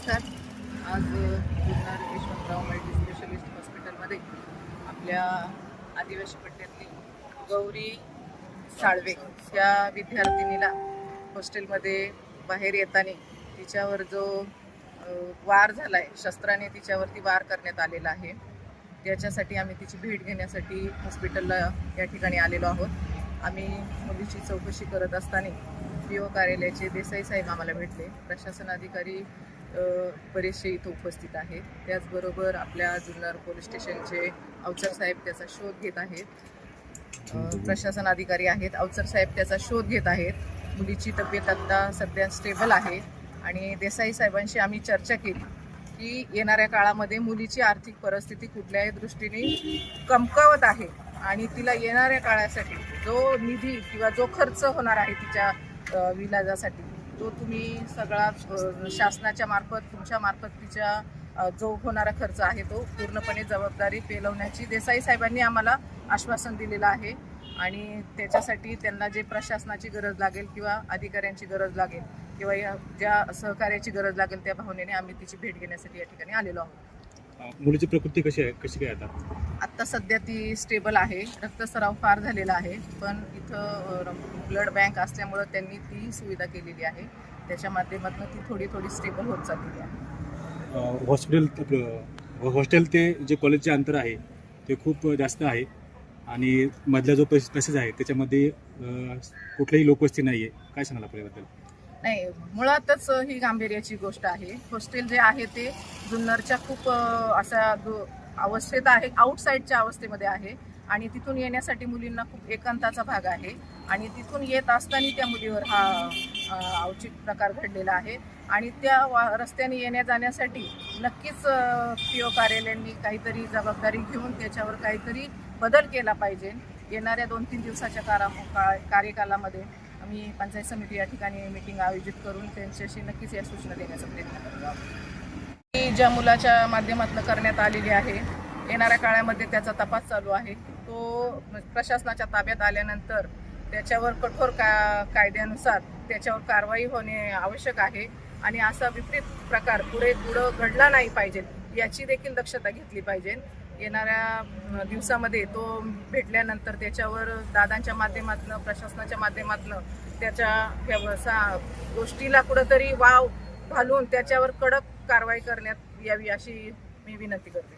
नमस्कार. आज Junnar Yashwantrao multi specialist हॉस्पिटलमध्ये आपल्या आदिवासी पट्ट्यातली गौरी साळवे या विद्यार्थिनीला हॉस्टेलमध्ये बाहेर येताना तिच्यावर जो वार झाला आहे, शस्त्राने तिच्यावरती वार करण्यात आलेला आहे, त्याच्यासाठी आम्ही तिची भेट घेण्यासाठी हॉस्पिटलला या ठिकाणी आलेलो आहोत. आम्ही मुलीची चौकशी करत असताना PO कार्यालयाचे देसाई साहेब आम्हाला भेटले. प्रशासन अधिकारी बरेचसे इथं उपस्थित आहेत. त्याचबरोबर आपल्या जुन्नर पोलीस स्टेशनचे अवचर साहेब त्याचा शोध घेत आहेत. प्रशासन अधिकारी आहेत, अवचर साहेब त्याचा शोध घेत आहेत. मुलीची तब्येत आता सध्या स्टेबल आहे आणि देसाई साहेबांशी आम्ही चर्चा केली की येणाऱ्या काळामध्ये मुलीची आर्थिक परिस्थिती कुठल्याही दृष्टीने कमकुवत आहे आणि तिला येणाऱ्या काळासाठी जो निधी किंवा जो खर्च होणार आहे तिच्या विलाजासाठी तो तुम्ही सगळा शासनाच्या मार्फत तुमच्या मार्फत तिच्या जो होणारा खर्च आहे तो पूर्णपणे जबाबदारी पेलवण्याची देसाई साहेबांनी आम्हाला आश्वासन दिलेलं आहे. आणि त्याच्यासाठी त्यांना जे प्रशासनाची गरज लागेल किंवा अधिकाऱ्यांची गरज लागेल किंवा या ज्या सहकार्याची गरज लागेल त्या भावनेने आम्ही तिची भेट घेण्यासाठी या ठिकाणी आलेलो आहोत. मुलीची प्रकृती कशी आहे, कशी काय आता सध्या ती स्टेबल आहे. रक्तस्राव फार झालेला आहे, पण इथं ब्लड बँक असल्यामुळं त्यांनी ती सुविधा केलेली आहे. त्याच्या माध्यमातून ती थोडी थोडी स्टेबल होत चाललेली आहे. हॉस्टेल ते जे कॉलेजचे अंतर आहे ते खूप जास्त आहे आणि मधला जो पॅसेज आहे त्याच्यामध्ये कुठलीही लोकवस्ती नाही आहे. काय सांगाल आपल्याबद्दल? नाही, मुळातच ही गांभीर्याची गोष्ट आहे. हॉस्टेल जे आहे ते जुन्नरच्या खूप अशा अवस्थेत आहे, आउटसाईडच्या अवस्थेमध्ये आहे आणि तिथून येण्यासाठी मुलींना खूप एकांताचा भाग आहे आणि तिथून येत असताना त्या मुलीवर हा औचित प्रकार घडलेला आहे आणि त्या रस्त्याने येण्या जाण्यासाठी नक्कीच PO कार्यालयांनी काहीतरी जबाबदारी घेऊन त्याच्यावर काहीतरी बदल केला पाहिजे. येणाऱ्या 2-3 दिवसाच्या कार्यकालामध्ये आम्ही पंचायत समिती या ठिकाणी मीटिंग आयोजित करून त्यांच्याशी नक्कीच या सूचना देण्याचा प्रयत्न करतो आहोत. ज्या मुलाच्या माध्यमातून करण्यात आलेली आहे, येणाऱ्या काळामध्ये त्याचा तपास चालू आहे. तो प्रशासनाच्या ताब्यात आल्यानंतर त्याच्यावर कठोर कायद्यानुसार त्याच्यावर कारवाई होणे आवश्यक आहे आणि असा विपरीत प्रकार पुढं घडला नाही पाहिजे याची देखील दक्षता घेतली पाहिजे. येणाऱ्या दिवसामध्ये तो भेटल्यानंतर त्याच्यावर दादांच्या माध्यमातून प्रशासनाच्या माध्यमातून त्याच्या गोष्टीला कुठंतरी वाव घालून त्याच्यावर कडक कारवाई करण्यात यावी अशी मी विनंती करते.